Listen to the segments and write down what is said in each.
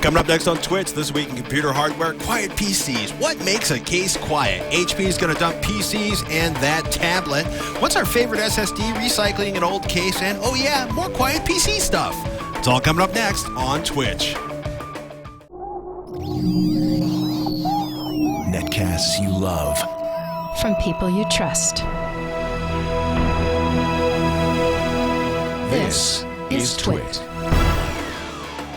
Coming up next on Twitch, this week in computer hardware, quiet PCs. What makes a case quiet? HP is going to dump PCs and that tablet. What's our favorite SSD? Recycling an old case, and oh yeah, more quiet PC stuff. It's all coming up next on Twitch. Netcasts you love. From people you trust. This is Twitch.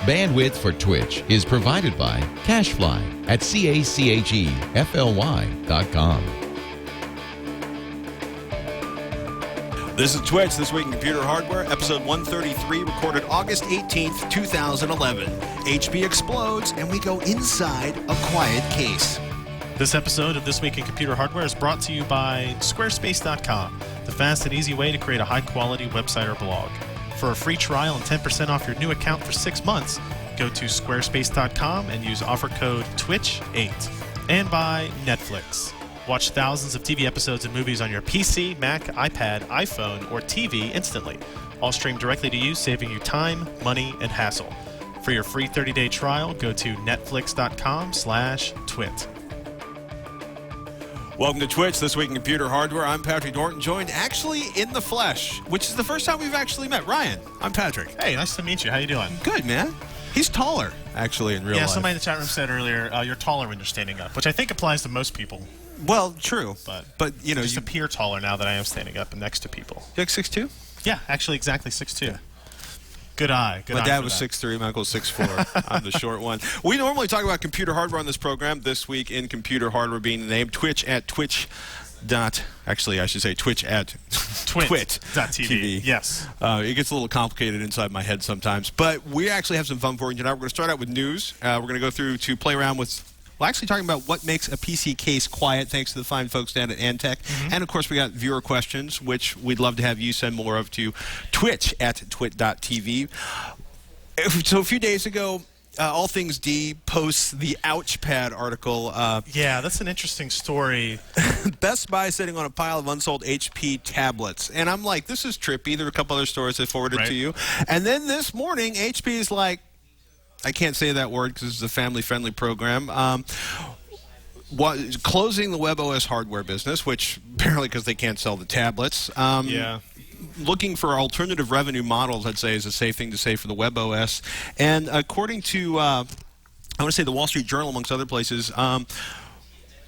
Bandwidth for Twitch is provided by Cachefly at CACHEFLY.com. This is Twitch, This Week in Computer Hardware, episode 133, recorded August 18th, 2011. HP explodes, and we go inside a quiet case. This episode of This Week in Computer Hardware is brought to you by Squarespace.com, the fast and easy way to create a high-quality website or blog. For a free trial and 10% off your new account for 6 months, go to Squarespace.com and use offer code TWITCH8. And by Netflix. Watch thousands of TV episodes and movies on your PC, Mac, iPad, iPhone, or TV instantly. All streamed directly to you, saving you time, money, and hassle. For your free 30-day trial, go to netflix.com/twit. Welcome to Twitch, This Week in Computer Hardware. I'm Patrick Norton, joined actually in the flesh, which is the first time we've actually met. Ryan, I'm Patrick. Hey, nice to meet you. How you doing? Good, man. He's taller, actually, in real life. Yeah, somebody in the chat room said earlier, you're taller when you're standing up, which I think applies to most people. Well, true. But you know, I just appear taller now that I am standing up and next to people. You like 6'2"? Yeah, actually exactly 6'2". Yeah. Good eye. My dad was 6'3", my uncle's 6'4". I'm the short one. We normally talk about computer hardware on this program. This week in computer hardware being the name, Twitch at Twitch. Actually, I should say Twitch at Twit.tv. Yes. It gets a little complicated inside my head sometimes. But we actually have some fun for you tonight. We're going to start out with news. We're going to go through to play around with, well, actually talking about what makes a PC case quiet, thanks to the fine folks down at Antech. Mm-hmm. And, of course, we got viewer questions, which we'd love to have you send more of to Twitch at twit.tv. So a few days ago, All Things D posts the Ouchpad article. Yeah, that's an interesting story. Best Buy sitting on a pile of unsold HP tablets. And I'm like, this is trippy. There are a couple other stories I forwarded to you. And then this morning, HP is like, I can't say that word because it's a family-friendly program. Closing the WebOS hardware business, which apparently because they can't sell the tablets. Yeah. Looking for alternative revenue models, I'd say, is a safe thing to say for the WebOS. And according to, I want to say the Wall Street Journal, amongst other places,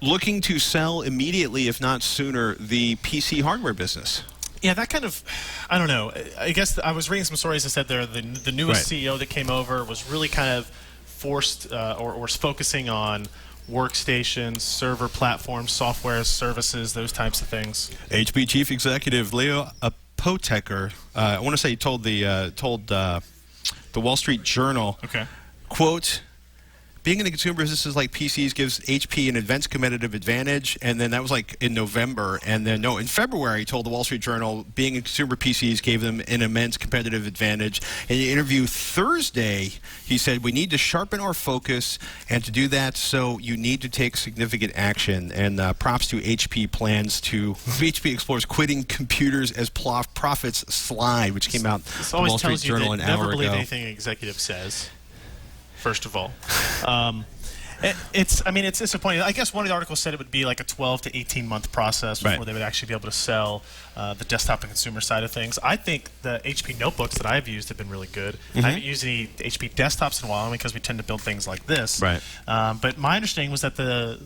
looking to sell immediately, if not sooner, the PC hardware business. Yeah, that kind of, I don't know. I guess I was reading some stories that said the newest CEO that came over was really kind of forced or was focusing on workstations, server platforms, software services, those types of things. HP Chief Executive Leo Apotheker, I want to say, told the Wall Street Journal, quote, being in the consumer businesses like PCs gives HP an advanced competitive advantage. And then that was like in November. And then, in February, he told the Wall Street Journal, being in consumer PCs gave them an immense competitive advantage. In the interview Thursday, he said, we need to sharpen our focus. And to do that, so you need to take significant action. And props to HP plans to, HP explores quitting computers as profits slide, which came out the Wall Street Journal an hour ago. Never believe anything an executive says. First of all, it's disappointing. I guess one of the articles said it would be like a 12 to 18-month process before they would actually be able to sell the desktop and consumer side of things. I think the HP notebooks that I've used have been really good. Mm-hmm. I haven't used any HP desktops in a while because we tend to build things like this. Right. But my understanding was that the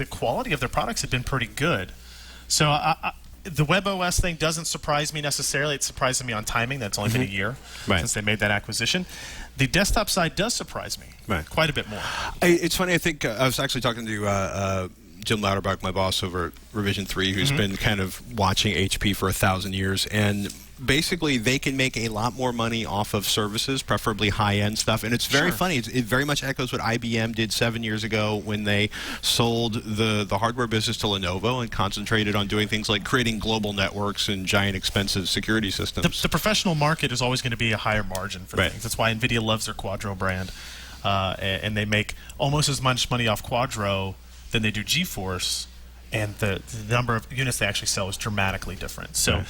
quality of their products had been pretty good. So the WebOS thing doesn't surprise me necessarily. It surprises me on timing. That's only been a year since they made that acquisition. The desktop side does surprise me quite a bit more. It's funny. I think I was actually talking to Jim Lauterbach, my boss over at Revision 3, who's been kind of watching HP for 1,000 years. And basically, they can make a lot more money off of services, preferably high-end stuff. And it's very funny. It very much echoes what IBM did 7 years ago when they sold the hardware business to Lenovo and concentrated on doing things like creating global networks and giant, expensive security systems. The professional market is always going to be a higher margin for things. That's why NVIDIA loves their Quadro brand. And they make almost as much money off Quadro than they do GeForce. And the number of units they actually sell is dramatically different. So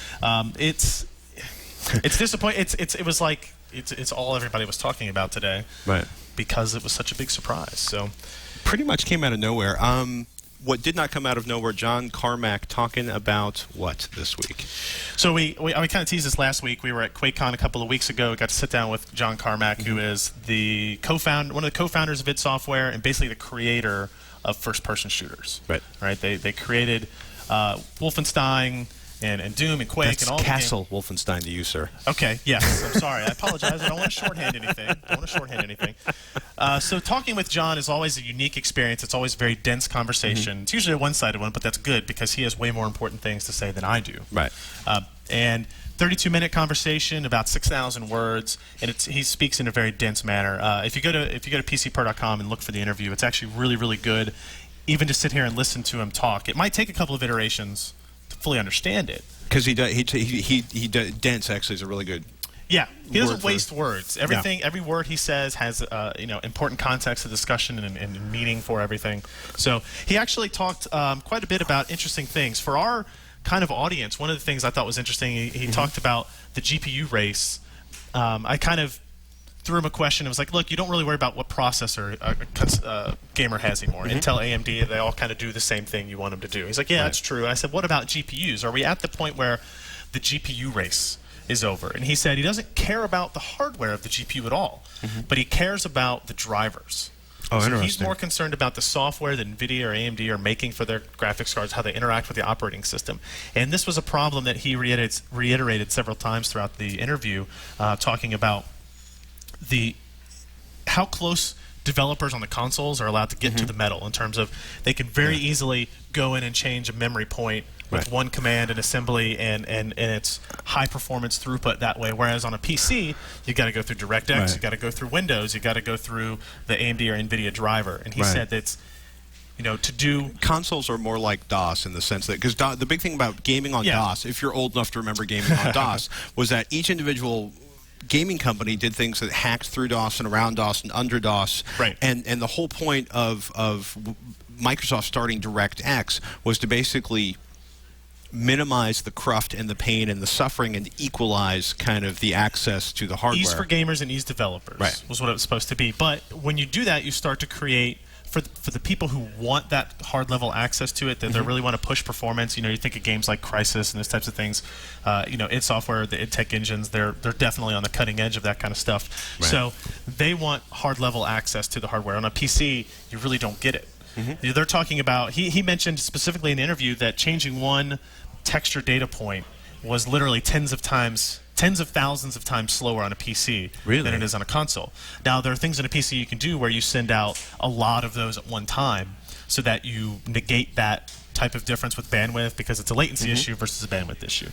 it's disappointing. It was like it's all everybody was talking about today. Right. because it was such a big surprise. So, pretty much came out of nowhere. What did not come out of nowhere, John Carmack talking about what this week? So we kind of teased this last week. We were at QuakeCon a couple of weeks ago. We got to sit down with John Carmack, who is the one of the co-founders of id Software and basically the creator of first-person shooters. Right. They created Wolfenstein and Doom and Quake That's and all Castle Wolfenstein to you, sir. Okay, yes. I'm sorry. I apologize. I don't want to shorthand anything. So talking with John is always a unique experience. It's always a very dense conversation. It's usually a one-sided one, but that's good because he has way more important things to say than I do. Right. And 32-minute conversation, about 6,000 words, and he speaks in a very dense manner. If you go to PCPer.com and look for the interview, it's actually really, really good. Even to sit here and listen to him talk, it might take a couple of iterations to fully understand it. Because dense actually is a really good. Yeah, he doesn't waste words. Every word he says has important context of discussion and meaning for everything. So he actually talked quite a bit about interesting things for our kind of audience. One of the things I thought was interesting, he talked about the GPU race. I kind of threw him a question. It was like, look, you don't really worry about what processor a gamer has anymore. Intel, AMD, they all kind of do the same thing you want them to do. He's like, yeah, that's true. I said, what about GPUs? Are we at the point where the GPU race is over? And he said he doesn't care about the hardware of the GPU at all, but he cares about the drivers. Oh, so interesting. He's more concerned about the software that NVIDIA or AMD are making for their graphics cards, how they interact with the operating system. And this was a problem that he reiterated several times throughout the interview, talking about how close developers on the consoles are allowed to get to the metal in terms of they can very easily go in and change a memory point with one command in assembly and it's high performance throughput that way, whereas on a PC you got to go through DirectX, you got to go through Windows, you got to go through the AMD or NVIDIA driver. And he said that's to do consoles are more like DOS in the sense that because the big thing about gaming on DOS, if you're old enough to remember gaming on DOS, was that each individual gaming company did things that hacked through DOS and around DOS and under DOS. Right. And the whole point of Microsoft starting DirectX was to basically minimize the cruft and the pain and the suffering and equalize kind of the access to the hardware. Ease for gamers and ease developers was what it was supposed to be. But when you do that, you start to create for the people who want that hard level access to it, that they really want to push performance. You think of games like Crysis and those types of things. id Software, the id Tech engines, they're definitely on the cutting edge of that kind of stuff. So they want hard level access to the hardware. On a PC, you really don't get it. They're talking about. He mentioned specifically in the interview that changing one texture data point was literally tens of thousands of times slower on a PC than it is on a console. Now, there are things on a PC you can do where you send out a lot of those at one time so that you negate that type of difference with bandwidth because it's a latency issue versus a bandwidth issue.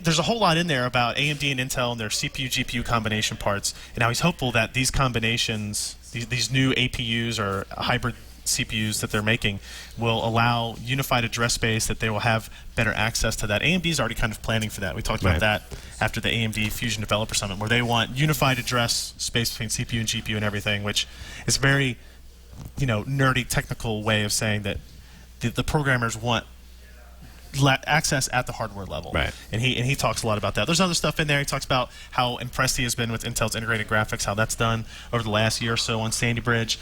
There's a whole lot in there about AMD and Intel and their CPU, GPU combination parts, and how he's hopeful that these combinations, these new APUs or hybrid CPUs that they're making will allow unified address space, that they will have better access to that. AMD is already kind of planning for that. We talked about that after the AMD Fusion Developer Summit, where they want unified address space between CPU and GPU and everything, which is very, nerdy technical way of saying that the programmers want access at the hardware level. And he talks a lot about that. There's other stuff in there. He talks about how impressed he has been with Intel's integrated graphics, how that's done over the last year or so on Sandy Bridge,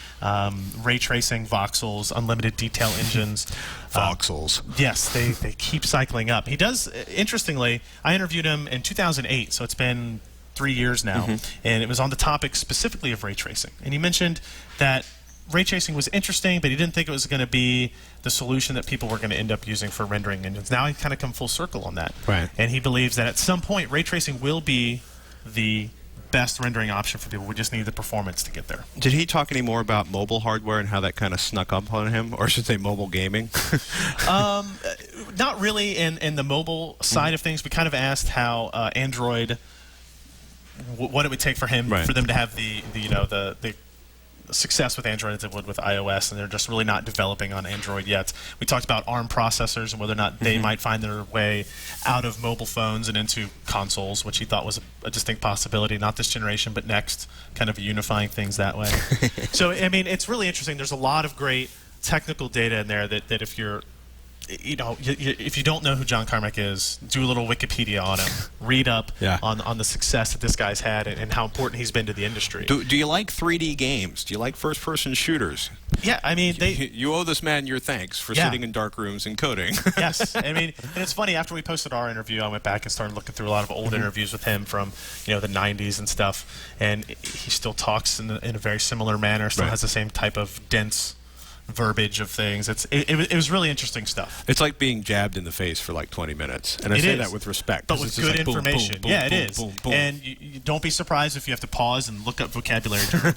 ray tracing, voxels, unlimited detail engines. Voxels. Yes, they keep cycling up. He does, interestingly, I interviewed him in 2008, so it's been 3 years now, and it was on the topic specifically of ray tracing. And he mentioned that ray tracing was interesting, but he didn't think it was going to be the solution that people were going to end up using for rendering engines. Now he's kind of come full circle on that. And he believes that at some point, ray tracing will be the best rendering option for people. We just need the performance to get there. Did he talk any more about mobile hardware and how that kind of snuck up on him? Or I should say mobile gaming? Not really in the mobile side of things. We kind of asked how Android, what it would take for him, for them to have the success with Android as it would with iOS, and they're just really not developing on Android yet. We talked about ARM processors and whether or not they might find their way out of mobile phones and into consoles, which he thought was a distinct possibility, not this generation, but next, kind of unifying things that way. So, I mean, it's really interesting. There's a lot of great technical data in there that if you're if you don't know who John Carmack is, do a little Wikipedia on him. Read up on the success that this guy's had and how important he's been to the industry. Do you like 3D games? Do you like first-person shooters? Yeah, I mean, you owe this man your thanks for sitting in dark rooms and coding. Yes, I mean, and it's funny. After we posted our interview, I went back and started looking through a lot of old interviews with him from the 90s and stuff, and he still talks in a very similar manner. Still has the same type of dense verbiage of things. It was really interesting stuff. It's like being jabbed in the face for like 20 minutes, and I say that with respect, but with good information. Boom, boom, yeah, boom, it is. Boom, boom. And you don't be surprised if you have to pause and look up vocabulary terms,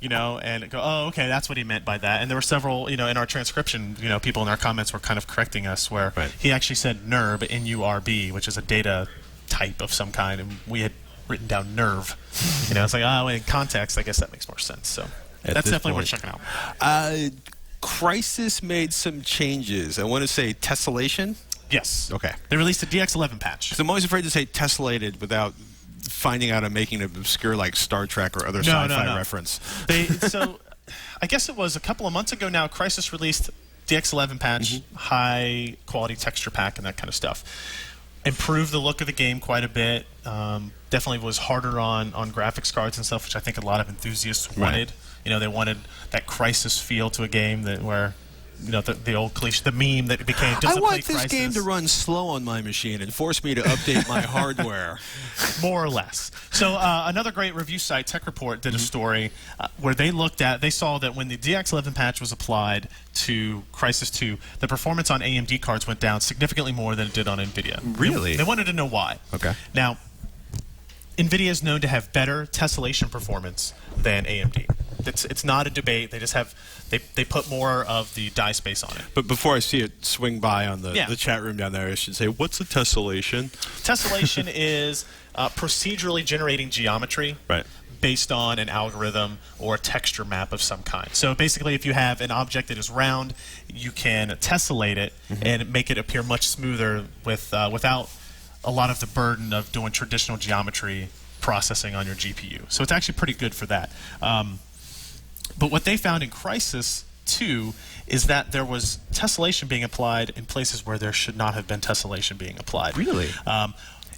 and go, oh, okay, that's what he meant by that. And there were several, in our transcription, people in our comments were kind of correcting us where he actually said NURB, N-U-R-B, which is a data type of some kind, and we had written down nerve. It's like, in context, I guess that makes more sense. So. That's definitely worth checking out. Crysis made some changes. I want to say tessellation? Yes. Okay. They released a DX11 patch. So I'm always afraid to say tessellated without finding out I'm making an obscure like Star Trek or other sci-fi reference. So I guess it was a couple of months ago now, Crysis released DX11 patch, high quality texture pack and that kind of stuff. Improved the look of the game quite a bit. Definitely was harder on graphics cards and stuff, which I think a lot of enthusiasts wanted. They wanted that Crysis feel to a game where the old cliche, the meme that became. I want this game to run slow on my machine and force me to update my hardware. More or less. So another great review site, Tech Report, did a story where they saw that when the DX11 patch was applied to Crysis 2, the performance on AMD cards went down significantly more than it did on NVIDIA. Really? They wanted to know why. Okay. Now, NVIDIA is known to have better tessellation performance than AMD. It's not a debate. They just have they put more of the die space on it. But before I see it swing by on the chat room down there, I should say, what's a tessellation? Tessellation is procedurally generating geometry based on an algorithm or a texture map of some kind. So basically, if you have an object that is round, you can tessellate it and make it appear much smoother without a lot of the burden of doing traditional geometry processing on your GPU. So it's actually pretty good for that. But what they found in Crysis 2 is that there was tessellation being applied in places where there should not have been tessellation being applied. Really?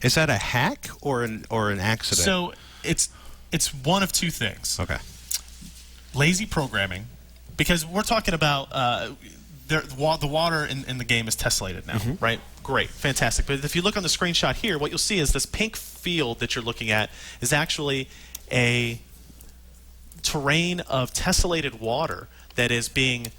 Is that a hack or an accident? So it's one of two things. Okay. Lazy programming, because we're talking about the water in the game is tessellated now, right? Great, fantastic. But if you look on the screenshot here, what you'll see is this pink field that you're looking at is actually a terrain of tessellated water that is being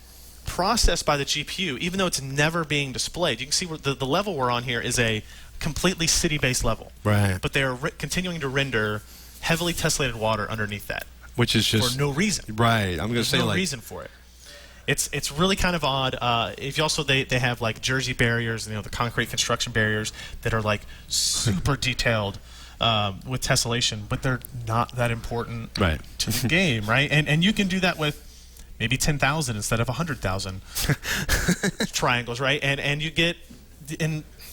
processed by the GPU, even though it's never being displayed. You can see the level we're on here is a completely city-based level. Right. But they are continuing to render heavily tessellated water underneath that. Which is just... For no reason. Right. I'm going to say no reason for it. It's really kind of odd. If you also they have like Jersey barriers, the concrete construction barriers that are like super detailed with tessellation, but they're not that important to the game, right? And you can do that with maybe 10,000 instead of 100,000 triangles, right? And you get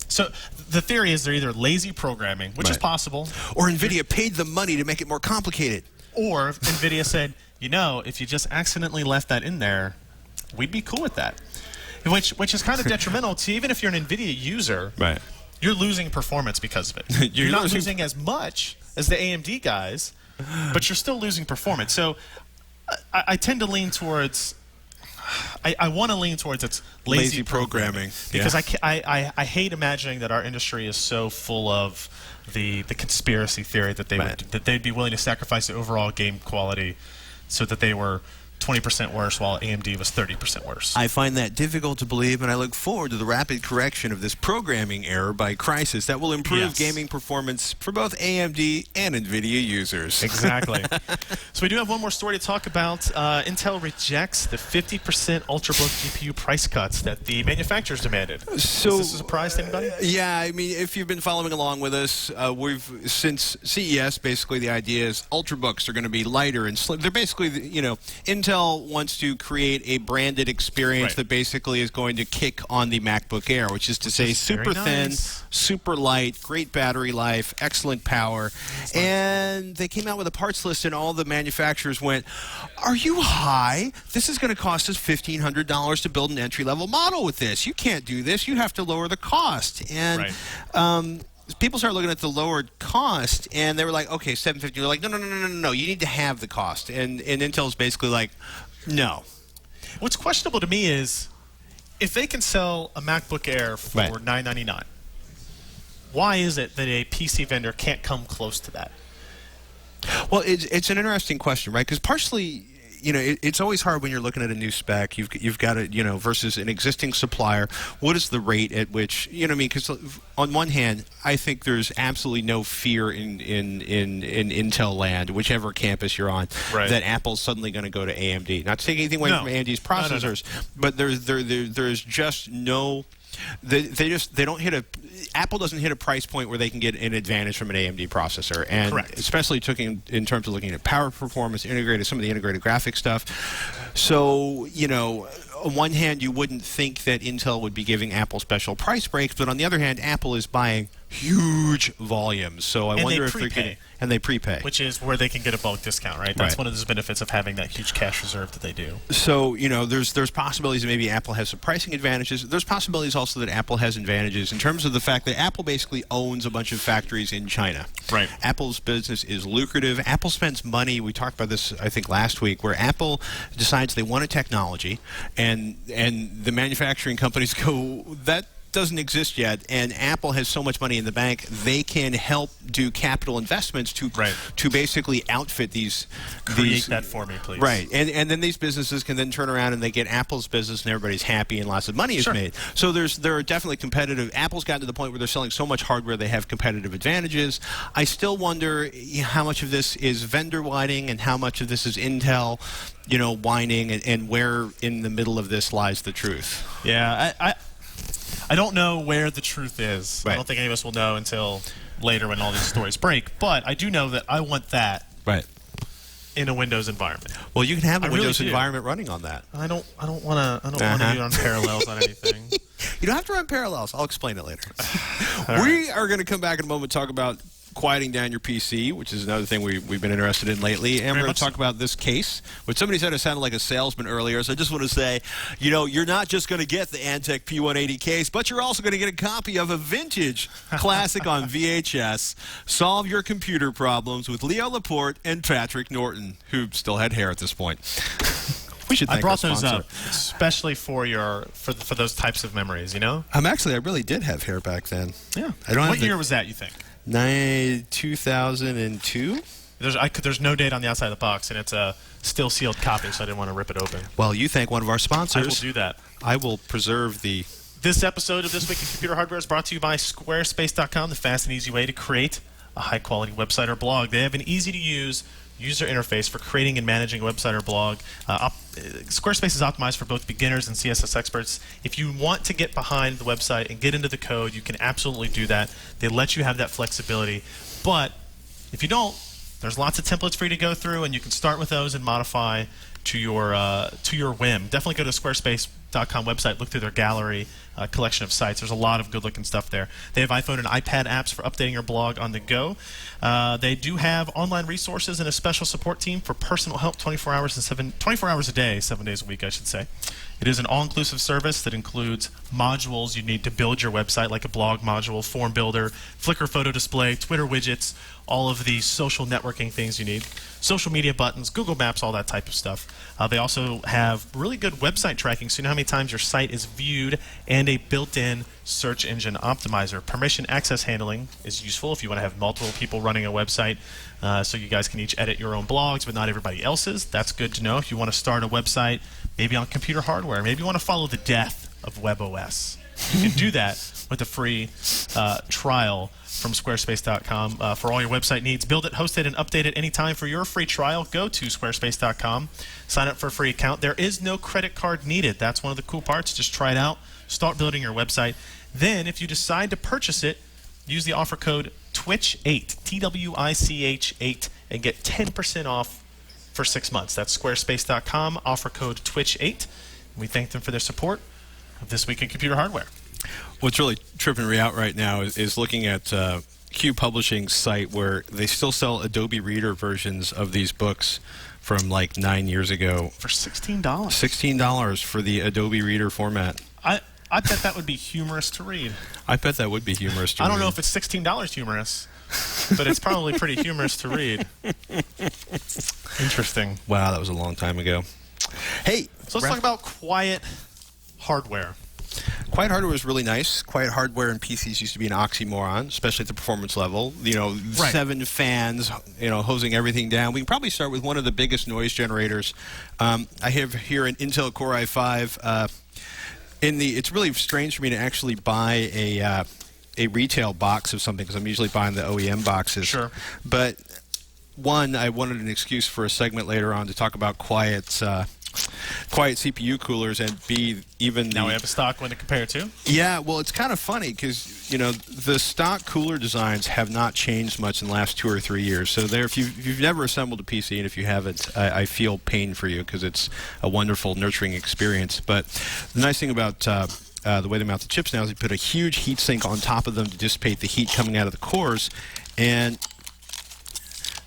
so the theory is they're either lazy programming, which is possible, or NVIDIA paid them money to make it more complicated, or NVIDIA said, if you just accidentally left that in there, we'd be cool with that. Which is kind of detrimental to, even if you're an NVIDIA user, you're losing performance because of it. You're not losing as much as the AMD guys, but you're still losing performance. So I tend to lean towards, I want to lean towards it's lazy programming. Because I hate imagining that our industry is so full of the conspiracy theory that they'd be willing to sacrifice the overall game quality so that they were 20% worse while AMD was 30% worse. I find that difficult to believe, and I look forward to the rapid correction of this programming error by Crysis that will improve gaming performance for both AMD and NVIDIA users. Exactly. So we do have one more story to talk about. Intel rejects the 50% Ultrabook GPU price cuts that the manufacturers demanded. So, is this a surprise to anybody? Yeah, I mean, if you've been following along with us, since CES, basically the idea is Ultrabooks are going to be lighter and slim. They're basically, Intel Intel wants to create a branded experience that basically is going to kick on the MacBook Air, which is to say super thin, super light, great battery life, excellent power. And they came out with a parts list, and all the manufacturers went, "Are you high? This is going to cost us $1,500 to build an entry-level model with this. You can't do this. You have to lower the cost." And people started looking at the lowered cost, and they were like, "Okay, $750." They're like, "No. You need to have the cost." And Intel's basically like, "No." What's questionable to me is if they can sell a MacBook Air for $999, why is it that a PC vendor can't come close to that? Well, it's an interesting question, right? Because partially, it's always hard when you're looking at a new spec. You've got to, versus an existing supplier. What is the rate at which, Because on one hand, I think there's absolutely no fear in Intel land, whichever campus you're on, that Apple's suddenly going to go to AMD. Not to take anything away from AMD's processors, but there's just no. They don't hit Apple doesn't hit a price point where they can get an advantage from an AMD processor, and especially in terms of looking at power performance, some of the integrated graphics stuff. So, on one hand, you wouldn't think that Intel would be giving Apple special price breaks, but on the other hand, Apple is buying huge volumes. So I wonder if they're getting, and they prepay, which is where they can get a bulk discount, right? That's one of the benefits of having that huge cash reserve that they do. So there's possibilities that maybe Apple has some pricing advantages. There's possibilities also that Apple has advantages in terms of the fact that Apple basically owns a bunch of factories in China. Right. Apple's business is lucrative. Apple spends money. We talked about this, I think, last week, where Apple decides they want a technology, and the manufacturing companies go, that doesn't exist yet, and Apple has so much money in the bank, they can help do capital investments to basically outfit create that for me, please. Right, and then these businesses can then turn around and they get Apple's business, and everybody's happy, and lots of money is made. So there are definitely competitive. Apple's gotten to the point where they're selling so much hardware they have competitive advantages. I still wonder how much of this is vendor whining and how much of this is Intel, whining, and where in the middle of this lies the truth. Yeah, I don't know where the truth is. I don't think any of us will know until later when all these stories break. But I do know that I want that in a Windows environment. Well, you can have a Windows environment running on that. I don't want to do it on Parallels on anything. You don't have to run Parallels. I'll explain it later. We are going to come back in a moment and talk about quieting down your PC, which is another thing we've been interested in lately. And we're going to talk about this case, which somebody said it sounded like a salesman earlier. So I just want to say, you're not just going to get the Antec P180 case, but you're also going to get a copy of a vintage classic on VHS, Solve Your Computer Problems, with Leo Laporte and Patrick Norton, who still had hair at this point. We should thank I brought those up, especially for those types of memories, I really did have hair back then. Yeah. What year was that, you think? 2002. There's no date on the outside of the box, and it's a still sealed copy, so I didn't want to rip it open. Well, you thank one of our sponsors. I will do that. I will preserve the... This episode of This Week in Computer Hardware is brought to you by Squarespace.com, the fast and easy way to create a high-quality website or blog. They have an easy-to-use user interface for creating and managing a website or blog. Squarespace is optimized for both beginners and CSS experts. If you want to get behind the website and get into the code, you can absolutely do that. They let you have that flexibility. But if you don't, there's lots of templates for you to go through, and you can start with those and modify to your whim. Definitely go to Squarespace.com website, look through their gallery collection of sites. There's a lot of good-looking stuff there. They have iPhone and iPad apps for updating your blog on the go. They do have online resources and a special support team for personal help 24 hours a day, 7 days a week, I should say. It is an all-inclusive service that includes modules you need to build your website, like a blog module, form builder, Flickr photo display, Twitter widgets, all of the social networking things you need, social media buttons, Google Maps, all that type of stuff. They also have really good website tracking, so you know how many times your site is viewed, and a built-in search engine optimizer. Permission access handling is useful if you want to have multiple people running a website, so you guys can each edit your own blogs, but not everybody else's. That's good to know if you want to start a website, maybe on computer hardware. Maybe you want to follow the death of WebOS. You can do that with a free trial from Squarespace.com for all your website needs. Build it, host it, and update it anytime. For your free trial, go to Squarespace.com. Sign up for a free account. There is no credit card needed. That's one of the cool parts. Just try it out. Start building your website. Then, if you decide to purchase it, use the offer code TWICH8, TWICH8, and get 10% off for 6 months. That's squarespace.com, offer code twich8. We thank them for their support of This Week in Computer Hardware. What's really tripping me out right now is looking at Q Publishing's site where they still sell Adobe Reader versions of these books from like 9 years ago. For $16. $16 for the Adobe Reader format. I bet that would be humorous to read. I bet that would be humorous to read. I don't know if it's $16 humorous, but it's probably pretty humorous to read. Interesting. Wow, that was a long time ago. Hey, so let's talk about quiet hardware. Quiet hardware is really nice. Quiet hardware in PCs used to be an oxymoron, especially at the performance level. You know, 7 fans, you know, hosing everything down. We can probably start with one of the biggest noise generators. I have here an Intel Core i5. It's really strange for me to actually buy a retail box of something because I'm usually buying the OEM boxes. Sure. But one, I wanted an excuse for a segment later on to talk about quiet CPU coolers, and B, even now we have a stock one to compare it to. Yeah, well, it's kind of funny because, you know, the stock cooler designs have not changed much in the last 2 or 3 years. So if you've never assembled a PC, and if you haven't, I feel pain for you because it's a wonderful, nurturing experience. But the nice thing about the way they mount the chips now is they put a huge heatsink on top of them to dissipate the heat coming out of the cores, and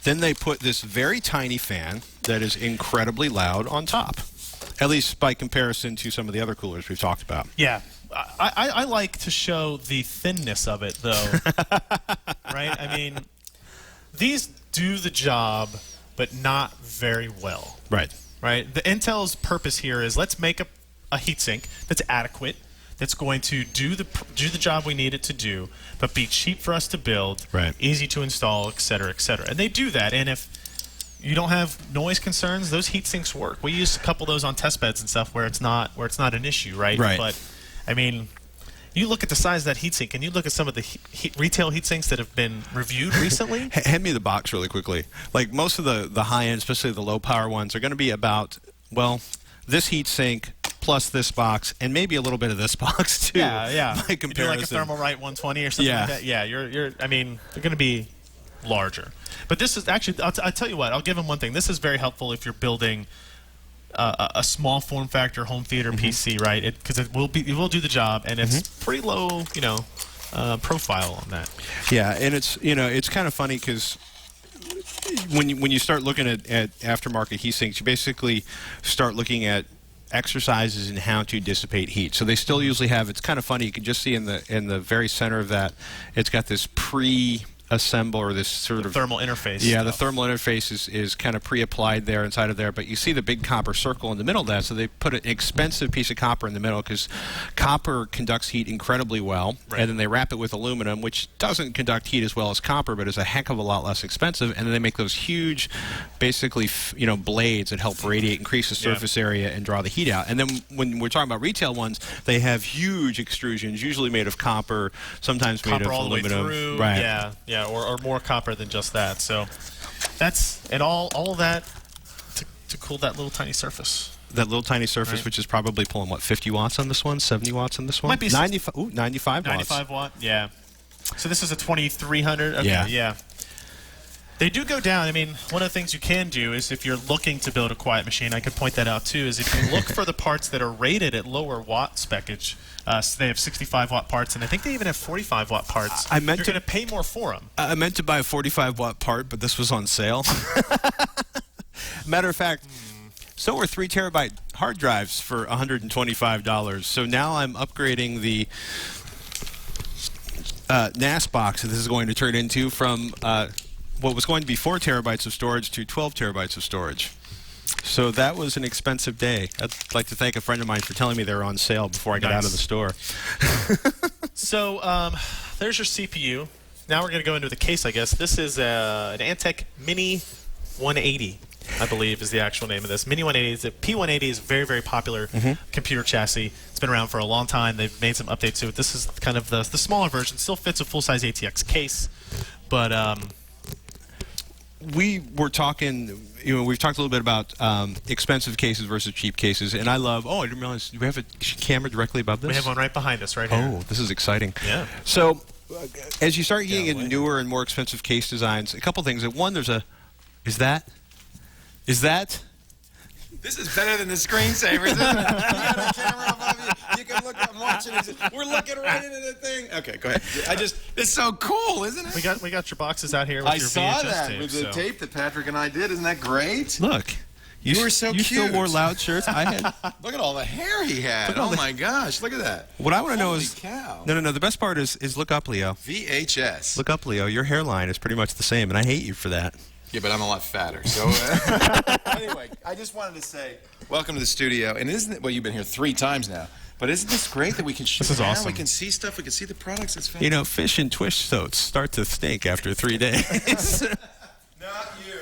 then they put this very tiny fan that is incredibly loud on top, at least by comparison to some of the other coolers we've talked about. Yeah. I like to show the thinness of it, though. Right? I mean, these do the job, but not very well. Right. Right? The Intel's purpose here is let's make a heatsink that's adequate, that's going to do the job we need it to do, but be cheap for us to build, right, easy to install, et cetera, et cetera. And they do that. And if you don't have noise concerns, those heat sinks work. We use a couple of those on test beds and stuff where it's not an issue, right? Right. But I mean, you look at the size of that heatsink, and you look at some of the retail heatsinks that have been reviewed recently. Hand me the box really quickly. Like most of the high end, especially the low power ones, are going to be about, well, this heatsink plus this box, and maybe a little bit of this box too. Yeah. By comparison, you do like a Thermalright 120 or something like that. Yeah, you're. I mean, they're going to be larger. But this is actually, I'll tell you what, I'll give them one thing. This is very helpful if you're building a small form factor home theater PC, right? Because it will do the job, and it's pretty low, you know, profile on that. Yeah, and it's kind of funny because when you start looking at aftermarket heatsinks, you basically start looking at exercises in how to dissipate heat. So they still usually have, it's kind of funny, you can just see in the very center of that, it's got this assemble, or this sort of thermal interface. Yeah, stuff. The thermal interface is kind of pre-applied there inside of there, but you see the big copper circle in the middle of that, so they put an expensive piece of copper in the middle because copper conducts heat incredibly well, and then they wrap it with aluminum, which doesn't conduct heat as well as copper, but is a heck of a lot less expensive, and then they make those huge, basically, blades that help radiate, increase the surface area, and draw the heat out. And then when we're talking about retail ones, they have huge extrusions, usually made of copper, sometimes made of all aluminum. The way through. Right. Yeah, or more copper than just that. So that's, and all of that to cool that little tiny surface. That little tiny surface, right, which is probably pulling, what, 50 watts on this one, 70 watts on this one? Might be 95 watts. 95 watt, yeah. So this is a 2300. Okay, yeah. They do go down. I mean, one of the things you can do is if you're looking to build a quiet machine, I could point that out too, is if you look for the parts that are rated at lower watt specage, so they have 65 watt parts, and I think they even have 45 watt parts. You're going to pay more for them. I meant to buy a 45 watt part, but this was on sale. Matter of fact, so were 3 terabyte hard drives for $125. So now I'm upgrading the NAS box that this is going to turn into from what was going to be 4 terabytes of storage to 12 terabytes of storage. So that was an expensive day. I'd like to thank a friend of mine for telling me they were on sale before I got out of the store. So there's your CPU. Now we're going to go into the case, I guess. This is an Antec Mini 180, I believe, is the actual name of this. Mini 180. The P180 is a very, very popular computer chassis. It's been around for a long time. They've made some updates to it. This is kind of the smaller version. Still fits a full-size ATX case, but we were talking, we've talked a little bit about expensive cases versus cheap cases, and I love, I didn't realize, do we have a camera directly above this? We have one right behind us, right here. Oh, this is exciting. Yeah. So, as you start getting into newer and more expensive case designs, a couple things. One, is that Is that? This is better than the screensavers, isn't it? You got a camera above you. You can look. I'm watching it. We're looking right into the thing. Okay, go ahead. It's so cool, isn't it? We got your boxes out here with your VHS saw that tape, with the tape that Patrick and I did. Isn't that great? Look. You were so You cute. still wore loud shirts. I had. Look at all the hair he had. Oh my gosh! Look at that. What I want to know Holy is. cow. No. The best part is look up, Leo. VHS. Look up, Leo. Your hairline is pretty much the same, and I hate you for that. Yeah, but I'm a lot fatter. So anyway, I just wanted to say welcome to the studio. And isn't it? Well, you've been here 3 times now. But isn't this great that we can shoot? This is awesome. We can see stuff. We can see the products. It's fantastic. You know, fish and twitch soats start to stink after 3 days. Not you.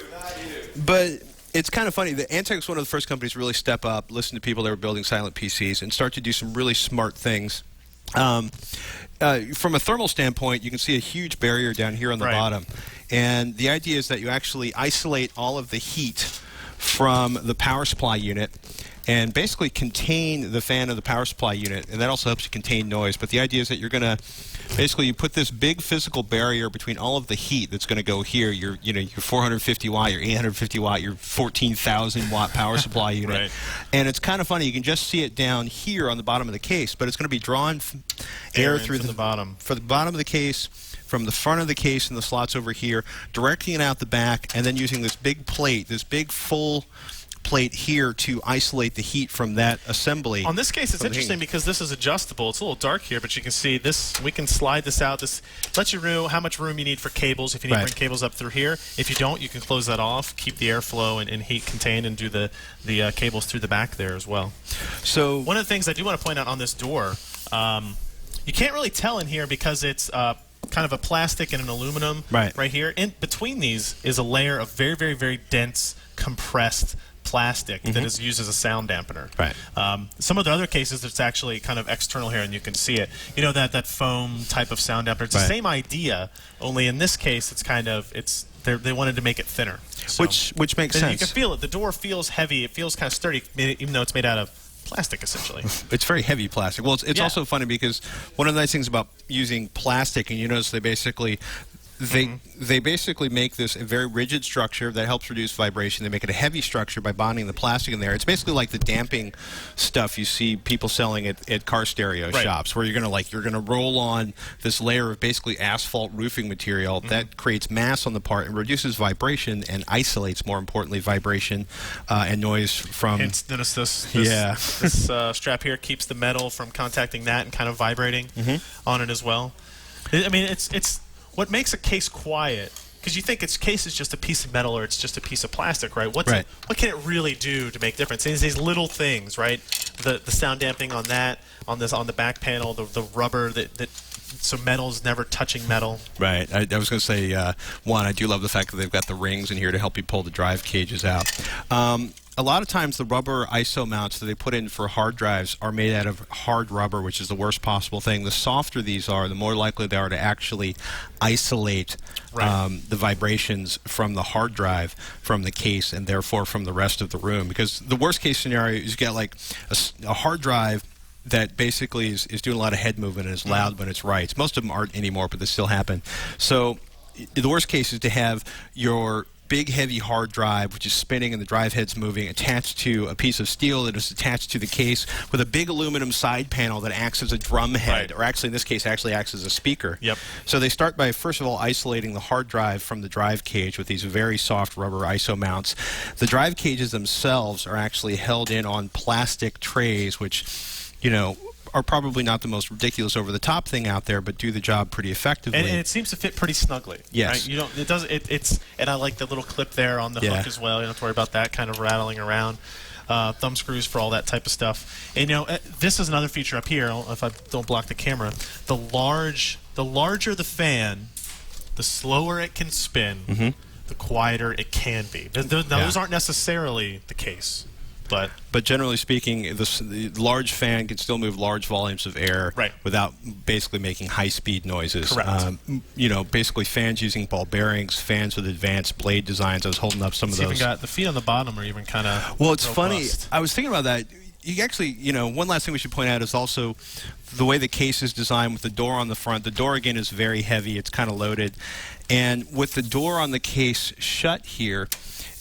But it's kind of funny. The Antec was one of the first companies to really step up, listen to people that were building silent PCs, and start to do some really smart things. From a thermal standpoint, you can see a huge barrier down here on the bottom. And the idea is that you actually isolate all of the heat from the power supply unit and basically contain the fan of the power supply unit, and that also helps you contain noise. But the idea is that you're going to basically you put this big physical barrier between all of the heat that's going to go here. Your 450 watt, your 850 watt, your 14,000 watt power supply unit, and it's kind of funny. You can just see it down here on the bottom of the case, but it's going to be drawing air through the bottom for the bottom of the case. From the front of the case and the slots over here, directing it out the back, and then using this big plate, this big full plate here to isolate the heat from that assembly. On this case, it's interesting because this is adjustable. It's a little dark here, but you can see this. We can slide this out. This lets you know how much room you need for cables. If you need to bring cables up through here, if you don't, you can close that off, keep the airflow and heat contained, and do the cables through the back there as well. So one of the things I do want to point out on this door, you can't really tell in here because it's kind of a plastic and an aluminum right here. In between these is a layer of very, very, very dense, compressed plastic that is used as a sound dampener. Some of the other cases, it's actually kind of external here, and you can see it. You know, that foam type of sound dampener. It's the same idea, only in this case, it's kind of they wanted to make it thinner. So, which makes sense. You can feel it. The door feels heavy. It feels kind of sturdy, even though it's made out of plastic, essentially. It's very heavy plastic. Well, it's also funny because one of the nice things about using plastic, and you notice they basically make this a very rigid structure that helps reduce vibration. They make it a heavy structure by bonding the plastic in there. It's basically like the damping stuff you see people selling at car stereo shops, where you're gonna roll on this layer of basically asphalt roofing material that creates mass on the part and reduces vibration and isolates, more importantly, vibration and noise from. Hence, notice this strap here keeps the metal from contacting that and kind of vibrating on it as well. I mean, it's what makes a case quiet, because you think its case is just a piece of metal or it's just a piece of plastic, right? What can it really do to make difference? It's these little things, right? The sound damping on that, on the back panel, the rubber so metal's never touching metal. Right. I was going to say, one, I do love the fact that they've got the rings in here to help you pull the drive cages out. A lot of times the rubber ISO mounts that they put in for hard drives are made out of hard rubber, which is the worst possible thing. The softer these are, the more likely they are to actually isolate the vibrations from the hard drive, from the case, and therefore from the rest of the room. Because the worst case scenario is you get like a hard drive that basically is doing a lot of head movement and is loud when it's writes. Most of them aren't anymore, but they still happen. So the worst case is to have your big heavy hard drive, which is spinning and the drive head's moving, attached to a piece of steel that is attached to the case with a big aluminum side panel that acts as a drum head, or actually in this case actually acts as a speaker. So they start by first of all isolating the hard drive from the drive cage with these very soft rubber ISO mounts. The drive cages themselves are actually held in on plastic trays, which, you know, are probably not the most ridiculous over-the-top thing out there, but do the job pretty effectively. And it seems to fit pretty snugly. Yes. Right? You don't. It does. It's. And I like the little clip there on the hook as well. You don't have to worry about that kind of rattling around. Thumb screws for all that type of stuff. And you know, this is another feature up here. If I don't block the camera, the larger the fan, the slower it can spin, the quieter it can be. Those aren't necessarily the case. But generally speaking, the large fan can still move large volumes of air without basically making high-speed noises. You know, basically fans using ball bearings, fans with advanced blade designs. I was holding up some of those. Even got the feet on the bottom are even kind of Well, it's funny. I was thinking about that. You actually, you know, one last thing we should point out is also the way the case is designed with the door on the front. The door, again, is very heavy. It's kind of loaded. And with the door on the case shut here,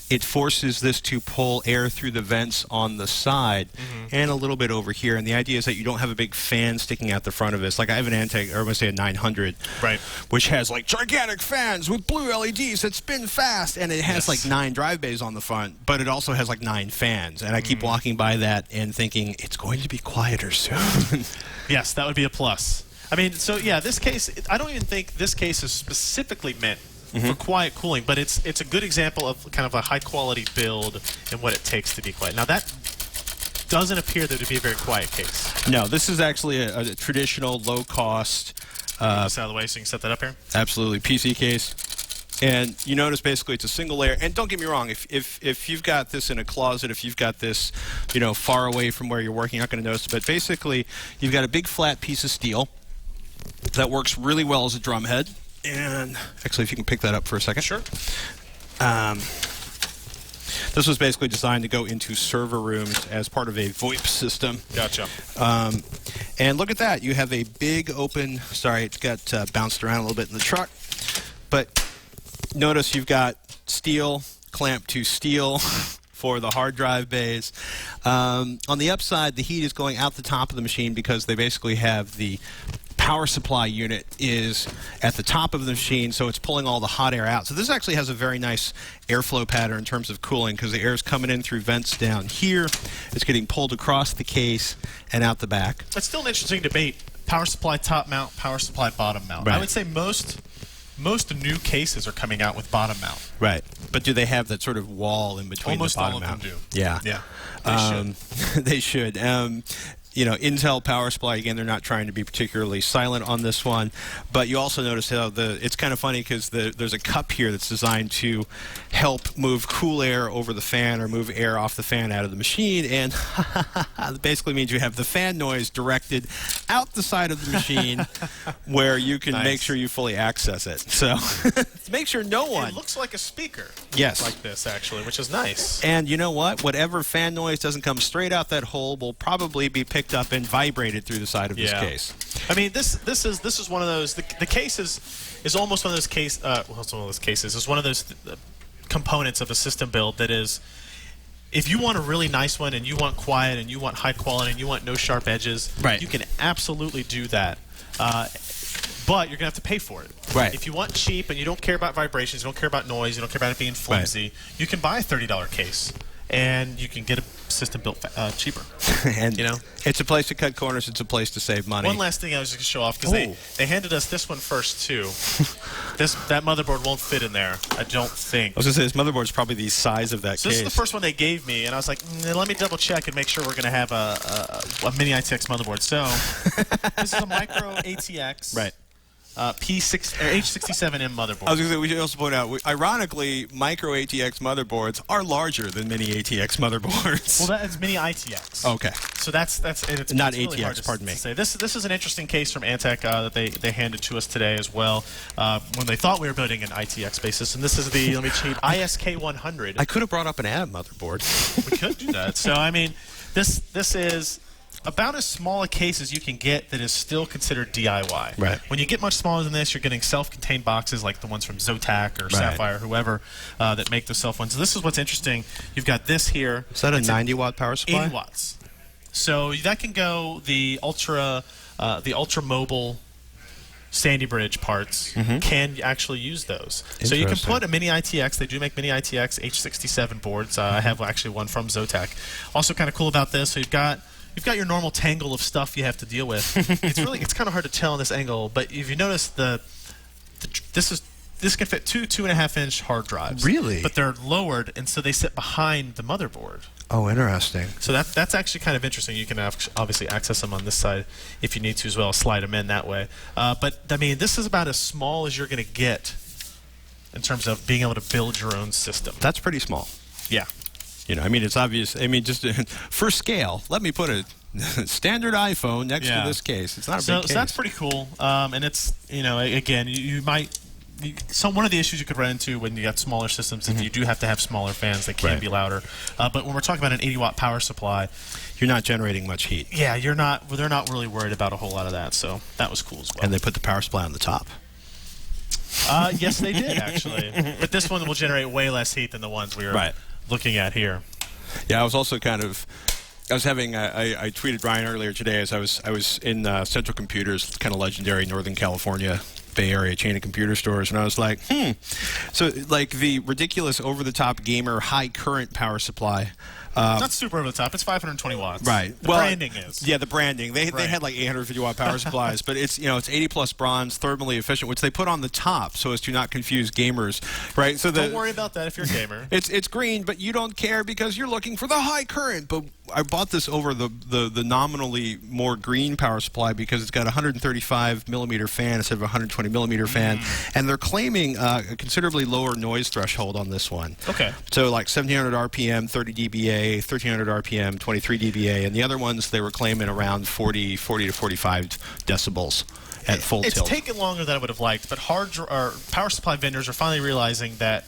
it forces this to pull air through the vents on the side and a little bit over here. And the idea is that you don't have a big fan sticking out the front of this. Like I have an Antec, or I'm going to say a 900, right, which has like gigantic fans with blue LEDs that spin fast, and it has like 9 drive bays on the front, but it also has like 9 fans. And I keep walking by that and thinking it's going to be quieter soon. Yes, that would be a plus. I mean, so yeah, this case, I don't even think this case is specifically meant for quiet cooling, but it's a good example of kind of a high-quality build and what it takes to be quiet. Now, that doesn't appear there to be a very quiet case. No, this is actually a traditional, low-cost... this out of the way so you can set that up here? Absolutely, PC case. And you notice basically it's a single layer. And don't get me wrong, if you've got this in a closet, if you've got this, you know, far away from where you're working, you're not going to notice it. But basically, you've got a big flat piece of steel that works really well as a drum head. And actually, if you can pick that up for a second. Sure. This was basically designed to go into server rooms as part of a VoIP system. Gotcha. And look at that. You have a big open... Sorry, it's got bounced around a little bit in the truck. But notice you've got steel clamped to steel for the hard drive bays. On the upside, the heat is going out the top of the machine because they basically have the power supply unit is at the top of the machine, so it's pulling all the hot air out. So this actually has a very nice airflow pattern in terms of cooling because the air is coming in through vents down here. It's getting pulled across the case and out the back. That's still an interesting debate. Power supply top mount, power supply bottom mount. Right. I would say most new cases are coming out with bottom mount. Right. But do they have that sort of wall in between Almost the bottom all of mount? them do. Yeah. Yeah. They should. They should. You know, Intel power supply, again, they're not trying to be particularly silent on this one. But you also notice how it's kind of funny because there's a cup here that's designed to help move cool air over the fan or move air off the fan out of the machine. And it basically means you have the fan noise directed out the side of the machine where you can make sure you fully access it. So make sure no one... It looks like a speaker. Yes. Like this, actually, which is nice. And you know what? Whatever fan noise doesn't come straight out that hole will probably be picked up and vibrated through the side of this case. I mean, this is one of those. The case is almost one of those case. Well, it's one of those cases. It's one of those components of a system build that is. If you want a really nice one and you want quiet and you want high quality and you want no sharp edges, right, you can absolutely do that. But you're going to have to pay for it. Right. If you want cheap and you don't care about vibrations, you don't care about noise, you don't care about it being flimsy, you can buy a $30 case and you can get a system built cheaper. And you know, it's a place to cut corners. It's a place to save money. One last thing I was going to show off because they handed us this one first too. That motherboard won't fit in there, I don't think. I was going to say this motherboard's probably the size of that case. This is the first one they gave me, and I was like, let me double check and make sure we're going to have a mini ITX motherboard. So this is a micro ATX. Right. P6 or H67M motherboard. I was going to say, we should also point out, ironically, micro ATX motherboards are larger than mini ATX motherboards. Well, that is mini ITX. Okay. So that's it's not really ATX. hard to Pardon me. Say. This is an interesting case from Antec that they handed to us today as well when they thought we were building an ITX basis, and this is the let me cheat ISK 100. I could have brought up an AM motherboard. We could do that. So I mean, this is about as small a case as you can get that is still considered DIY. Right. When you get much smaller than this, you're getting self-contained boxes like the ones from Zotac or Sapphire, whoever that make the self ones. So this is what's interesting. You've got this here. Is that a 90-watt power supply? 80 watts. So that can go the ultra mobile Sandy Bridge parts can actually use those. So you can put a mini ITX. They do make mini ITX H67 boards. I have actually one from Zotac. Also kind of cool about this. So you've got your normal tangle of stuff you have to deal with. It's kind of hard to tell in this angle, but if you notice this can fit two 2.5-inch hard drives. Really? But they're lowered, and so they sit behind the motherboard. Oh, interesting. So that's actually kind of interesting. You can obviously access them on this side if you need to as well, slide them in that way. But I mean, this is about as small as you're going to get in terms of being able to build your own system. That's pretty small. Yeah. You know, I mean, it's obvious. I mean, just for scale, let me put a standard iPhone next to this case. It's not a big case. So that's pretty cool. And it's, you know, again, you might... one of the issues you could run into when you got smaller systems is you do have to have smaller fans that can be louder. But when we're talking about an 80-watt power supply, you're not generating much heat. Yeah, they're not really worried about a whole lot of that. So that was cool as well. And they put the power supply on the top. Yes, they did, actually. But this one will generate way less heat than the ones we were looking at here. Yeah, I was also I tweeted Ryan earlier today as I was in Central Computers, kind of legendary Northern California Bay Area chain of computer stores, and I was like, so like the ridiculous over-the-top gamer high current power supply. Not super over the top. It's 520 watts. Right. The branding is. Yeah, the branding. They had like 850 watt power supplies, but it's it's 80 plus bronze, thermally efficient, which they put on the top so as to not confuse gamers. Right. So don't worry about that if you're a gamer. It's green, but you don't care because you're looking for the high current. But I bought this over the nominally more green power supply because it's got a 135 millimeter fan instead of a 120 millimeter fan, and they're claiming a considerably lower noise threshold on this one. Okay. So like 1700 RPM, 30 dBA, 1300 RPM, 23 dBA, and the other ones they were claiming around 40 to 45 decibels at full tilt. It's taken longer than I would have liked, but power supply vendors are finally realizing that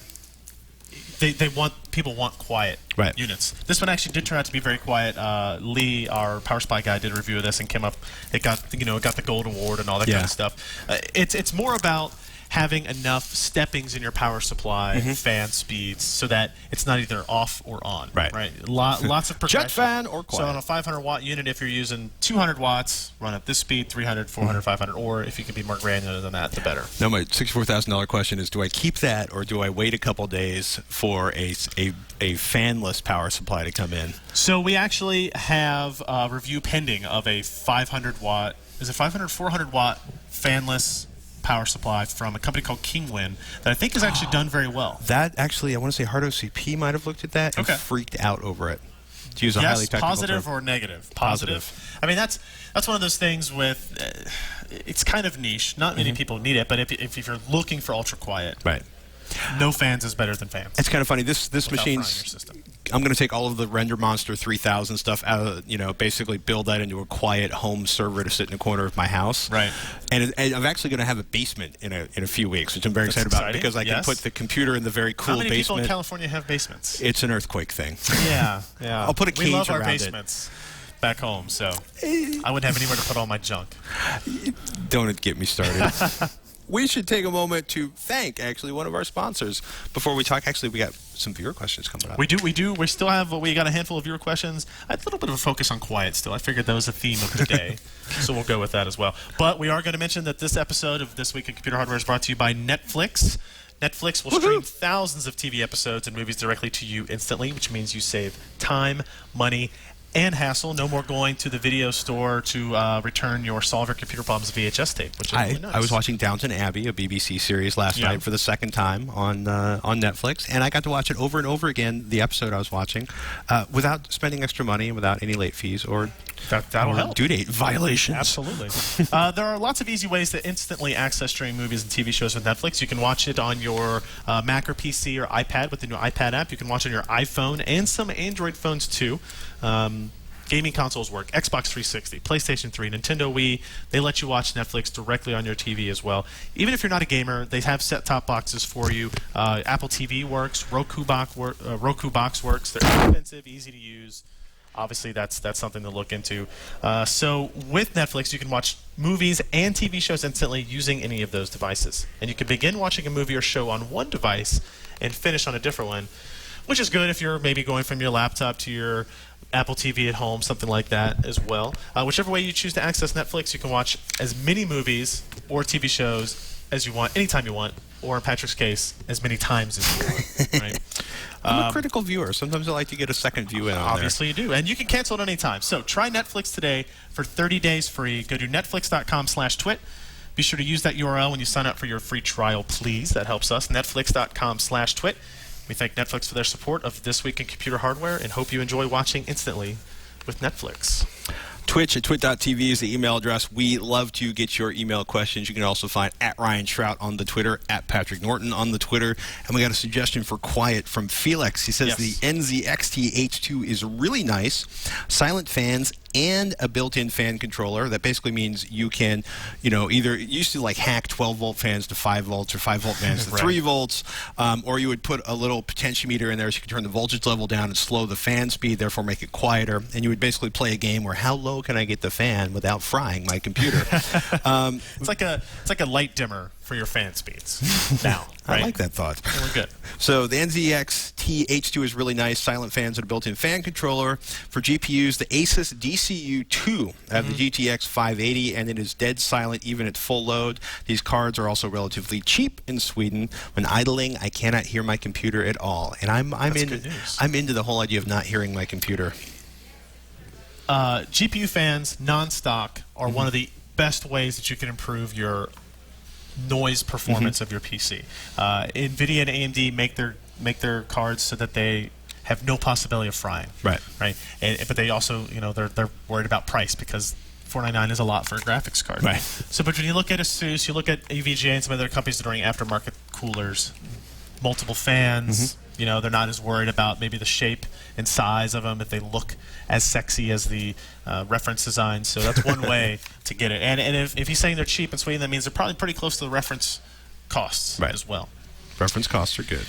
people want quiet units. This one actually did turn out to be very quiet. Lee, our power supply guy, did a review of this and came up. It got the gold award and all that kind of stuff. It's more about having enough steppings in your power supply, fan speeds, so that it's not either off or on. Right. Lots of progression. Jet fan or quiet. So on a 500 watt unit, if you're using 200 watts, run at this speed, 300, 400, 500, or if you can be more granular than that, the better. Now my $64,000 question is: do I keep that, or do I wait a couple days for a fanless power supply to come in? So we actually have a review pending of a 500 watt. Is it 500, 400 watt fanless power supply from a company called Kingwin that I think has actually done very well. That actually, I want to say Hard OCP might have looked at that and freaked out over it. To use a highly technical positive term. Or negative? Positive. I mean, that's one of those things with, it's kind of niche. Not many people need it, but if you're looking for ultra quiet, no fans is better than fans. It's kind of funny. This machine's. I'm going to take all of the Render Monster 3000 stuff out of, basically build that into a quiet home server to sit in a corner of my house. Right. And I'm actually going to have a basement in a few weeks, which I'm very excited about because I can put the computer in the very cool basement. How many people in California have basements? It's an earthquake thing. Yeah. I'll put a cage we love our around basements back home, so I wouldn't have anywhere to put all my junk. Don't get me started. We should take a moment to thank, actually, one of our sponsors before we talk. Actually, we got some viewer questions coming up. We do. We still have, we got a handful of viewer questions. I had a little bit of a focus on quiet still. I figured that was the theme of the day, so we'll go with that as well. But we are going to mention that this episode of This Week in Computer Hardware is brought to you by Netflix. Netflix will stream thousands of TV episodes and movies directly to you instantly, which means you save time, money, and hassle. No more going to the video store to return your Solve Your Computer Problems VHS tape, which is really nice. I was watching Downton Abbey, a BBC series, last night for the second time on Netflix, and I got to watch it over and over again, the episode I was watching, without spending extra money and without any late fees or that'll help. Due date violations. Absolutely. There are lots of easy ways to instantly access streaming movies and TV shows with Netflix. You can watch it on your Mac or PC or iPad with the new iPad app. You can watch it on your iPhone and some Android phones too. Gaming consoles work. Xbox 360, PlayStation 3, Nintendo Wii. They let you watch Netflix directly on your TV as well. Even if you're not a gamer, they have set-top boxes for you. Apple TV works. Roku Box works. They're inexpensive, easy to use. Obviously, that's something to look into. So with Netflix, you can watch movies and TV shows instantly using any of those devices. And you can begin watching a movie or show on one device and finish on a different one, which is good if you're maybe going from your laptop to your Apple TV at home, something like that as well. Whichever way you choose to access Netflix, you can watch as many movies or TV shows as you want, anytime you want, or in Patrick's case, as many times as you want. Right? I'm a critical viewer. Sometimes I like to get a second view in on Obviously you do. And you can cancel at any time. So try Netflix today for 30 days free. Go to netflix.com/twit. Be sure to use that URL when you sign up for your free trial, please. That helps us. Netflix.com/twit. We thank Netflix for their support of This Week in Computer Hardware and hope you enjoy watching instantly with Netflix. Twitch at twit.tv is the email address. We love to get your email questions. You can also find at Ryan Shrout on the Twitter, at Patrick Norton on the Twitter. And we got a suggestion for quiet from Felix. He says the NZXT H2 is really nice. Silent fans and a built-in fan controller. That basically means you can, either used to like hack 12-volt fans to 5 volts or 5-volt fans to 3 volts, or you would put a little potentiometer in there so you can turn the voltage level down and slow the fan speed, therefore make it quieter. And you would basically play a game where how low can I get the fan without frying my computer? It's like a light dimmer for your fan speeds now. Right? I like that thought. We're good. So the NZX TH2 is really nice. Silent fans and a built-in fan controller. For GPUs, the Asus DCU2 have the GTX 580, and it is dead silent even at full load. These cards are also relatively cheap in Sweden. When idling, I cannot hear my computer at all, and I'm into the whole idea of not hearing my computer. GPU fans, non-stock, are one of the best ways that you can improve your noise performance of your PC. NVIDIA and AMD make their cards so that they have no possibility of frying. Right. But they also, they're worried about price because $499 is a lot for a graphics card. Right. So, but when you look at ASUS, you look at EVGA and some other companies that are doing aftermarket coolers, multiple fans. They're not as worried about maybe the shape and size of them, if they look as sexy as the reference design. So that's one way to get it. And if he's saying they're cheap in Sweden, that means they're probably pretty close to the reference costs as well. Reference costs are good.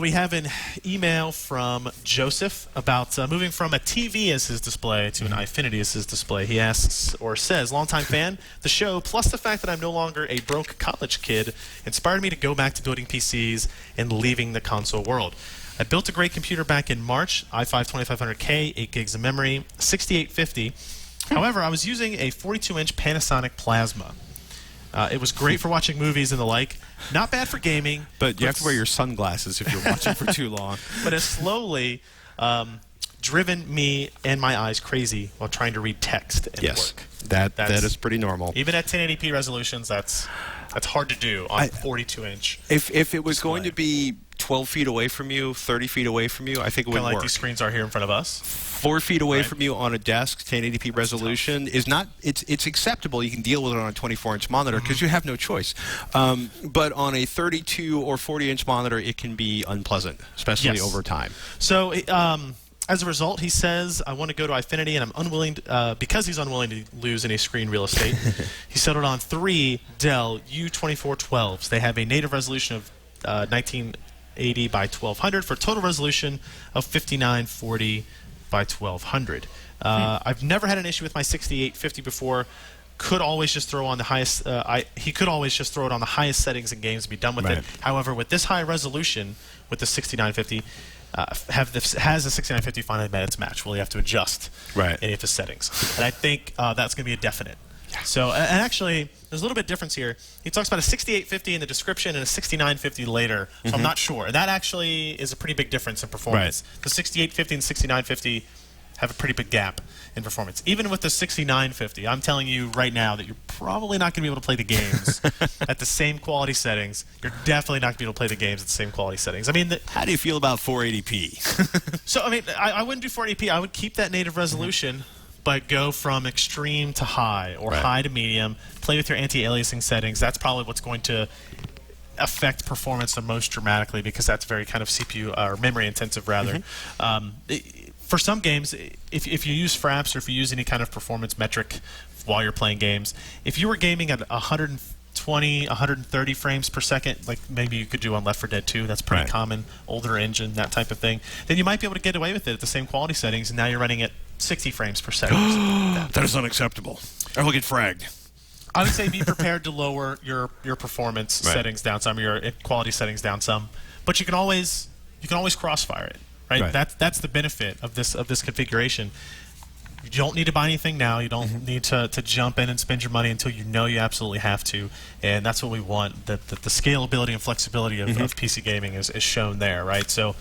We have an email from Joseph about moving from a TV as his display to an iFinity as his display. He asks, or says, longtime fan, the show, plus the fact that I'm no longer a broke college kid, inspired me to go back to building PCs and leaving the console world. I built a great computer back in March, i5 2500K, 8 gigs of memory, 6850. However, I was using a 42-inch Panasonic Plasma. It was great for watching movies and the like. Not bad for gaming. But you have to wear your sunglasses if you're watching for too long. But it's slowly driven me and my eyes crazy while trying to read text and work. That is pretty normal. Even at 1080p resolutions, that's hard to do on 42-inch. If it was going to be 12 feet away from you, 30 feet away from you, I think it would work. Like these screens are here in front of us. 4 feet away from you on a desk, 1080p resolution is not. It's acceptable. You can deal with it on a 24-inch monitor because you have no choice. But on a 32 or 40-inch monitor, it can be unpleasant, especially over time. So. As a result, he says, I want to go to iFinity, and I'm unwilling because he's unwilling to lose any screen real estate. He settled on 3 Dell U2412s. They have a native resolution of 1980 by 1200 for a total resolution of 5940 by 1200. I've never had an issue with my 6850 before. Could always just throw on the highest. He could always just throw it on the highest settings in games and be done with it. However, with this high resolution, with the 6950. Has a 6950 finally met its match? Will you have to adjust any of the settings? And I think that's going to be a definite. So, and actually, there's a little bit difference here. He talks about a 6850 in the description and a 6950 later. So I'm not sure. And that actually is a pretty big difference in performance. The 6850 and 6950 have a pretty big gap in performance. Even with the 6950, I'm telling you right now that you're probably not going to be able to play the games at the same quality settings. You're definitely not going to be able to play the games at the same quality settings. I mean, how do you feel about 480p? So, I mean, I wouldn't do 480p. I would keep that native resolution, but go from extreme to high or high to medium. Play with your anti-aliasing settings. That's probably what's going to affect performance the most dramatically because that's very kind of CPU or memory intensive rather. For some games, if you use fraps or if you use any kind of performance metric while you're playing games, if you were gaming at 120, 130 frames per second, like maybe you could do on Left 4 Dead 2, that's pretty common, older engine, that type of thing, then you might be able to get away with it at the same quality settings, and now you're running at 60 frames per second. That is unacceptable. I will get fragged. I would say be prepared to lower your performance settings down some, your quality settings down some, but you can always crossfire it. Right? That's the benefit of this configuration. You don't need to buy anything now. You don't need to jump in and spend your money until you know you absolutely have to. And that's what we want. The scalability and flexibility of PC gaming is shown there, right? So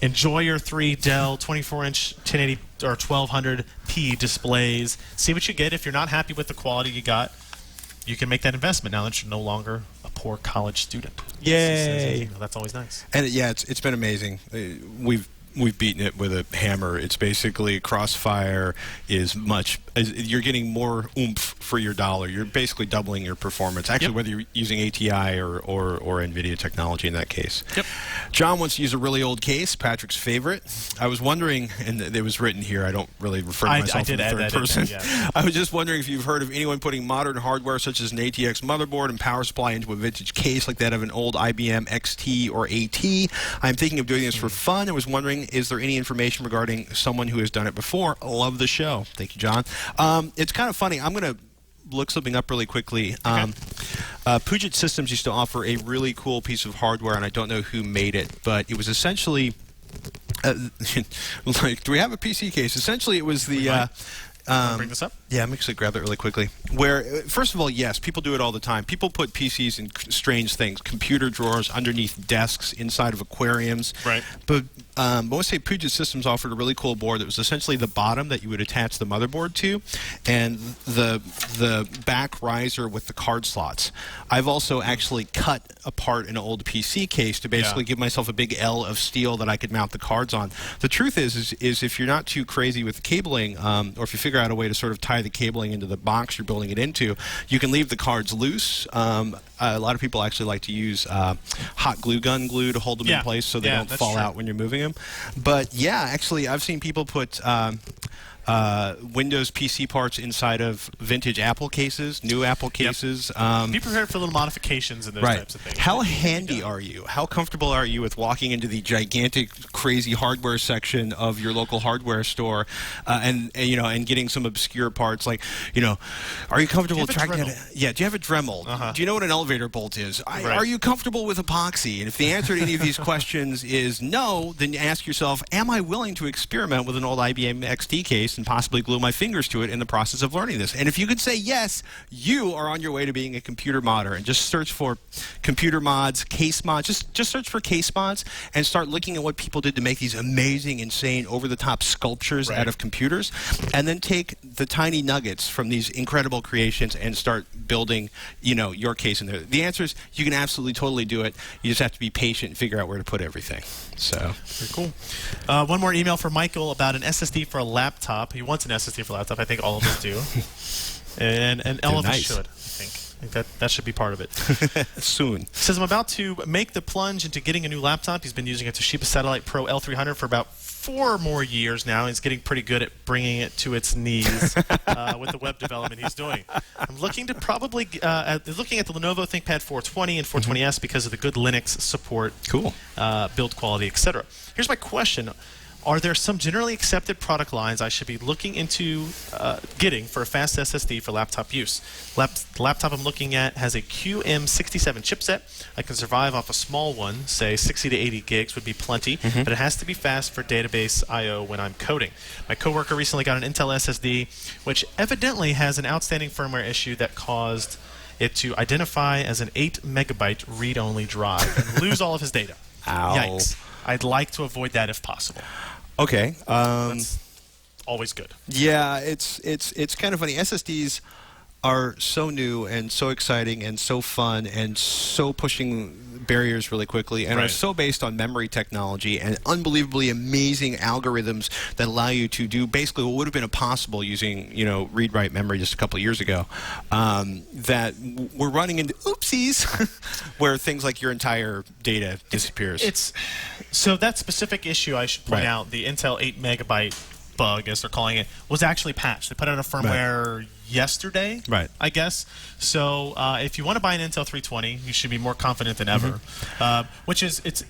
enjoy your 3 Dell 24-inch 1080 or 1200p displays. See what you get. If you're not happy with the quality you got, you can make that investment now that you're no longer a poor college student. Yay! That's always nice. And it's been amazing. We've beaten it with a hammer. It's basically Crossfire is you're getting more oomph for your dollar. You're basically doubling your performance. Actually, whether you're using ATI or NVIDIA technology in that case. John wants to use a really old case, Patrick's favorite. I was wondering, and it was written here, I don't really refer to myself in the third person. I was just wondering if you've heard of anyone putting modern hardware such as an ATX motherboard and power supply into a vintage case like that of an old IBM XT or AT. I'm thinking of doing this for fun. I was wondering, is there any information regarding someone who has done it before? Love the show. Thank you, John. It's kind of funny. I'm going to look something up really quickly. Puget Systems used to offer a really cool piece of hardware, and I don't know who made it, but it was essentially like, do we have a PC case? Essentially, it was the bring this up? Yeah, I'm going to grab that really quickly. Where, first of all, yes, people do it all the time. People put PCs in strange things, computer drawers, underneath desks, inside of aquariums. Right. But I want to say Puget Systems offered a really cool board that was essentially the bottom that you would attach the motherboard to, and the back riser with the card slots. I've also actually cut apart an old PC case to basically give myself a big L of steel that I could mount the cards on. The truth is if you're not too crazy with the cabling, or if you figure out a way to sort of tie the cabling into the box you're building it into, you can leave the cards loose. A lot of people actually like to use hot glue gun glue to hold them in place so they don't fall out when you're moving them. But yeah, actually, I've seen people put Windows PC parts inside of vintage Apple cases, new Apple cases. Be prepared for little modifications and those types of things. How handy are you? How comfortable are you with walking into the gigantic, crazy hardware section of your local hardware store, and getting some obscure parts? Like, are you comfortable tracking it? Yeah. Do you have a Dremel? Do you know what an elevator bolt is? Are you comfortable with epoxy? And if the answer to any of these questions is no, then you ask yourself, am I willing to experiment with an old IBM XT case and possibly glue my fingers to it in the process of learning this? And if you could say yes, you are on your way to being a computer modder. And just search for computer mods, case mods. Just search for case mods and start looking at what people did to make these amazing, insane, over-the-top sculptures out of computers. And then take the tiny nuggets from these incredible creations and start building, your case in there. The answer is you can absolutely, totally do it. You just have to be patient and figure out where to put everything. So very cool. One more email from Michael about an SSD for a laptop. He wants an SSD for a laptop. I think all of us do. And all of us should, I think. That should be part of it. Soon. Says, I'm about to make the plunge into getting a new laptop. He's been using a Toshiba Satellite Pro L300 for about 4 more years now. He's getting pretty good at bringing it to its knees with the web development he's doing. I'm looking to probably looking at the Lenovo ThinkPad 420 and 420S because of the good Linux support, build quality, etc. Here's my question. Are there some generally accepted product lines I should be looking into getting for a fast SSD for laptop use? The laptop I'm looking at has a QM67 chipset. I can survive off a small one, say 60 to 80 gigs would be plenty, but it has to be fast for database I/O when I'm coding. My coworker recently got an Intel SSD, which evidently has an outstanding firmware issue that caused it to identify as an 8 megabyte read-only drive and lose all of his data. Ow. Yikes. I'd like to avoid that if possible. Okay. That's always good. Yeah, it's kind of funny. SSDs are so new and so exciting and so fun and so pushing barriers really quickly and are so based on memory technology and unbelievably amazing algorithms that allow you to do basically what would have been impossible using read-write memory just a couple of years ago, that we're running into oopsies where things like your entire data disappears. So that specific issue, I should point out, the Intel 8 megabyte bug, as they're calling it, was actually patched. They put out a firmware yesterday, I guess. So if you want to buy an Intel 320, you should be more confident than ever. Which is, it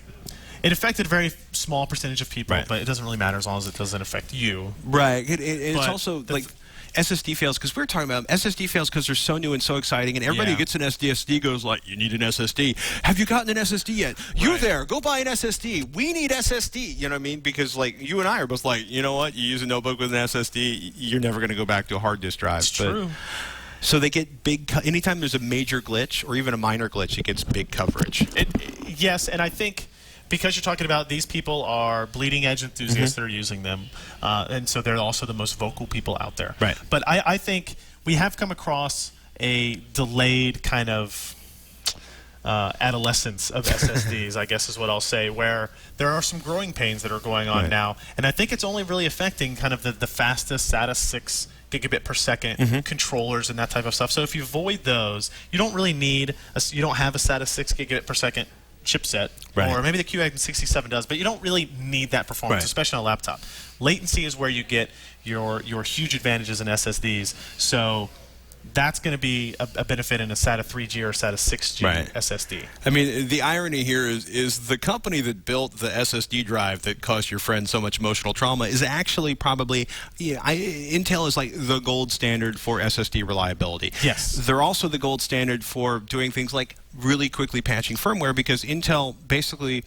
affected a very small percentage of people, but it doesn't really matter as long as it doesn't affect you. Right. It's also like SSD fails, because we were talking about SSD fails because they're so new and so exciting, and everybody who gets an SSD goes like, you need an SSD. Have you gotten an SSD yet? You're there. Go buy an SSD. We need SSD. You know what I mean? Because like you and I are both like, you know what? You use a notebook with an SSD, you're never going to go back to a hard disk drive. It's true. So they get big. Anytime there's a major glitch or even a minor glitch, it gets big coverage. Yes, and I think because you're talking about these people are bleeding edge enthusiasts that are using them, and so they're also the most vocal people out there. Right. But I think we have come across a delayed kind of adolescence of SSDs, I guess is what I'll say, where there are some growing pains that are going on now, and I think it's only really affecting kind of the fastest SATA 6 gigabit per second controllers and that type of stuff. So if you avoid those, you don't really need you don't have a SATA 6 gigabit per second chipset, Right. or maybe the QX67 does, but you don't really need that performance, Right. especially on a laptop. Latency is where you get your huge advantages in SSDs. So that's going to be a benefit in a SATA 3G or a SATA 6G Right. SSD. I mean, the irony here is the company that built the SSD drive that caused your friend so much emotional trauma is actually probably, Intel is like the gold standard for SSD reliability. Yes. They're also the gold standard for doing things like really quickly patching firmware, because Intel basically...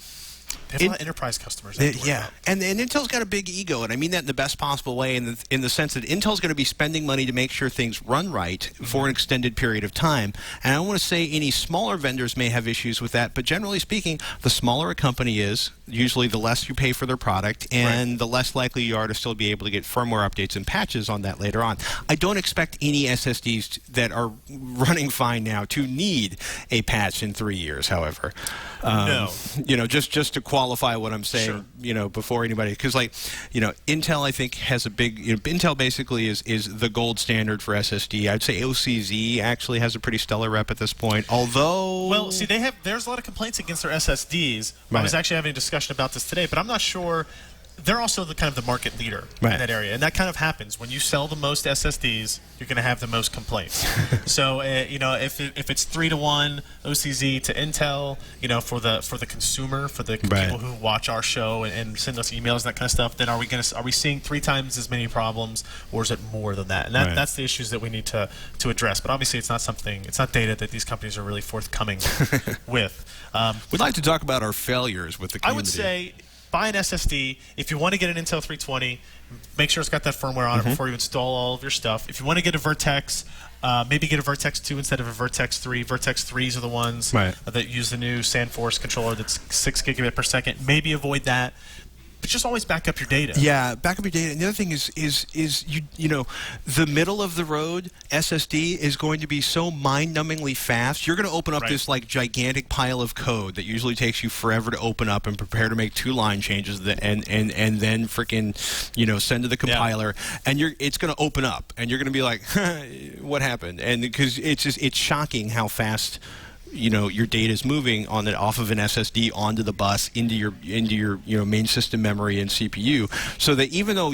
They have a lot of enterprise customers. They have to worry about. And Intel's got a big ego, and I mean that in the best possible way, in the sense that Intel's going to be spending money to make sure things run right for an extended period of time. And I don't want to say any smaller vendors may have issues with that, but generally speaking, the smaller a company is, usually the less you pay for their product, and the less likely you are to still be able to get firmware updates and patches on that later on. I don't expect any SSDs that are running fine now to need a patch in 3 years, however. No. Just to qualify what I'm saying, Sure. Before anybody, because Intel, I think, has a big, Intel basically is the gold standard for SSD. I'd say OCZ actually has a pretty stellar rep at this point, although... Well, see, there's a lot of complaints against their SSDs. I was actually having a discussion about this today, but I'm not sure. They're also the kind of the market leader in that area, and that kind of happens when you sell the most SSDs. You're going to have the most complaints. So if it's 3-to-1 OCZ to Intel, for the consumer, for the people who watch our show and send us emails and that kind of stuff, then are we seeing 3 times as many problems, or is it more than that? And that's the issues that we need to address. But obviously, it's not data that these companies are really forthcoming with. We'd like to talk about our failures with the community. I would say, buy an SSD. If you want to get an Intel 320, make sure it's got that firmware on it before you install all of your stuff. If you want to get a Vertex, maybe get a Vertex 2 instead of a Vertex 3. Vertex 3s are the ones that use the new SandForce controller that's 6 gigabit per second. Maybe avoid that. But just always back up your data. Yeah, back up your data. And the other thing is the middle of the road SSD is going to be so mind-numbingly fast. You're going to open up this like gigantic pile of code that usually takes you forever to open up and prepare to make 2 line changes and then freaking send to the compiler, and it's going to open up and you're going to be like, what happened? And because it's shocking how fast your data is moving off of an SSD onto the bus into your main system memory and CPU, so that even though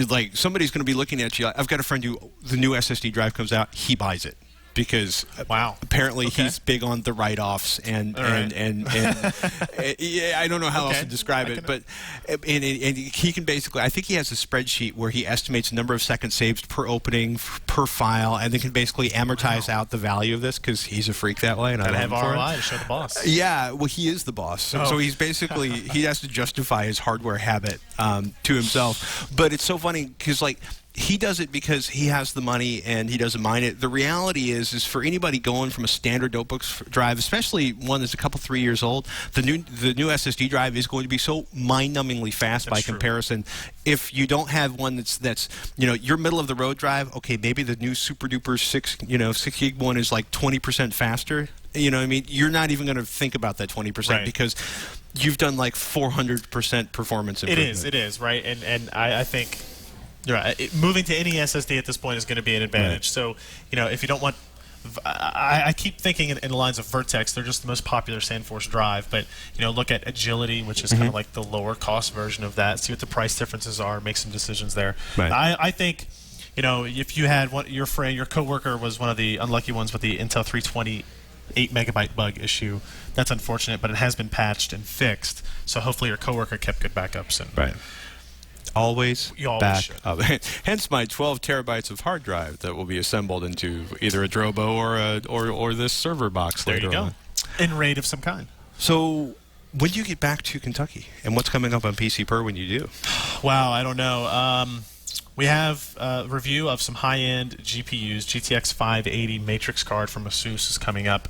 like somebody's going to be looking at you, I've got a friend who the new SSD drive comes out, he buys it. Because apparently he's big on the write-offs and I don't know how else to describe it, but and he can basically, I think he has a spreadsheet where he estimates the number of seconds saved per opening per file, and they can basically amortize out the value of this because he's a freak that way. And I have ROI to show the boss. Yeah, well, he is the boss, so he's basically he has to justify his hardware habit to himself. But it's so funny because he does it because he has the money and he doesn't mind it. The reality is for anybody going from a standard notebook drive, especially one that's a couple 3 years old, the new SSD drive is going to be so mind-numbingly fast by comparison. If you don't have one that's your middle of the road drive, okay, maybe the new super duper 6 gig one is like 20% faster. You know what I mean? You're not even going to think about that 20% because you've done like 400% performance improvement. It is, right? And I think you're right. Moving to any SSD at this point is going to be an advantage. So, if you don't want... I keep thinking in the lines of Vertex, they're just the most popular SandForce drive, but look at Agility, which is kind of like the lower cost version of that, see what the price differences are, make some decisions there. I think if you had your friend, your coworker was one of the unlucky ones with the Intel 320 8 megabyte bug issue, that's unfortunate, but it has been patched and fixed, so hopefully your coworker kept good backups. And always back should. up. Hence my 12 terabytes of hard drive that will be assembled into either a Drobo or this server box there later you go. on. In RAID of some kind. So when do you get back to Kentucky? And what's coming up on PC Per when you do? Wow, I don't know. We have a review of some high-end GPUs. GTX 580 Matrix card from Asus is coming up.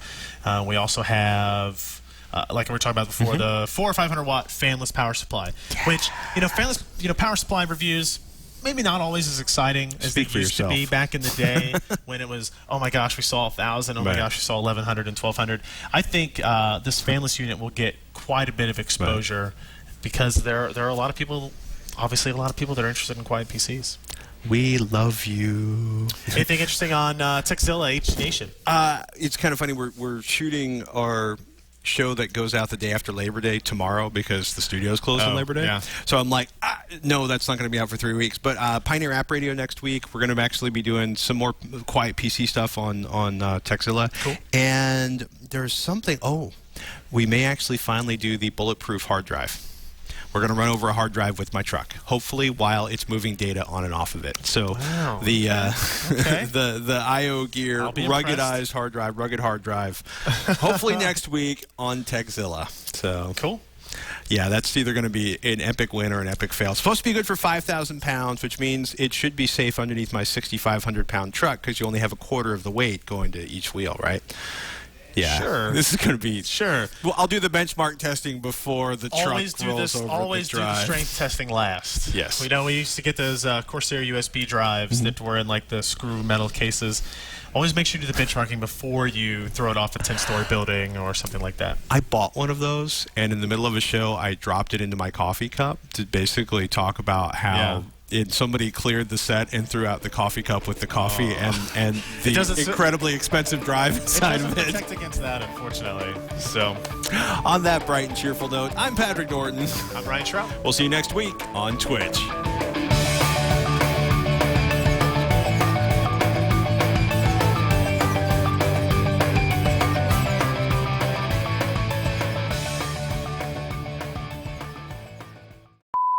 We also have... like we were talking about before, the 400 or 500 watt fanless power supply, which fanless power supply reviews maybe not always as exciting as they used to be back in the day when it was, oh my gosh, we saw 1,000, oh my gosh, we saw 1,100 and 1,200. I think this fanless unit will get quite a bit of exposure because there are a lot of people, obviously a lot of people that are interested in quiet PCs. We love you. Anything interesting on Techzilla H Nation? It's kind of funny. We're shooting our show that goes out the day after Labor Day tomorrow because the studio's closed on Labor Day. Yeah. So I'm like, no, that's not going to be out for 3 weeks. But Pioneer App Radio next week. We're going to actually be doing some more quiet PC stuff on Texilla. Cool. And there's something. Oh, we may actually finally do the bulletproof hard drive. We're going to run over a hard drive with my truck, hopefully while it's moving data on and off of it. So the the IO Gear ruggedized hard drive, rugged hard drive, hopefully next week on Texilla. So cool. Yeah, that's either going to be an epic win or an epic fail. It's supposed to be good for 5,000 pounds, which means it should be safe underneath my 6,500-pound truck because you only have a quarter of the weight going to each wheel, right? Yeah, sure. This is going to be Well, I'll do the benchmark testing before the truck rolls over Always the do drive. the strength testing last. Yes. We used to get those Corsair USB drives that were in like the screw metal cases. Always make sure you do the benchmarking before you throw it off a 10-story building or something like that. I bought one of those, and in the middle of a show, I dropped it into my coffee cup to basically talk about how somebody cleared the set and threw out the coffee cup with the coffee and the incredibly expensive drive inside of it. It doesn't protect against that, unfortunately. So, on that bright and cheerful note, I'm Patrick Norton. I'm Ryan Shrout. We'll see you next week on Twitch.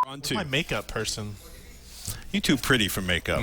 On to my makeup person. You too pretty for makeup.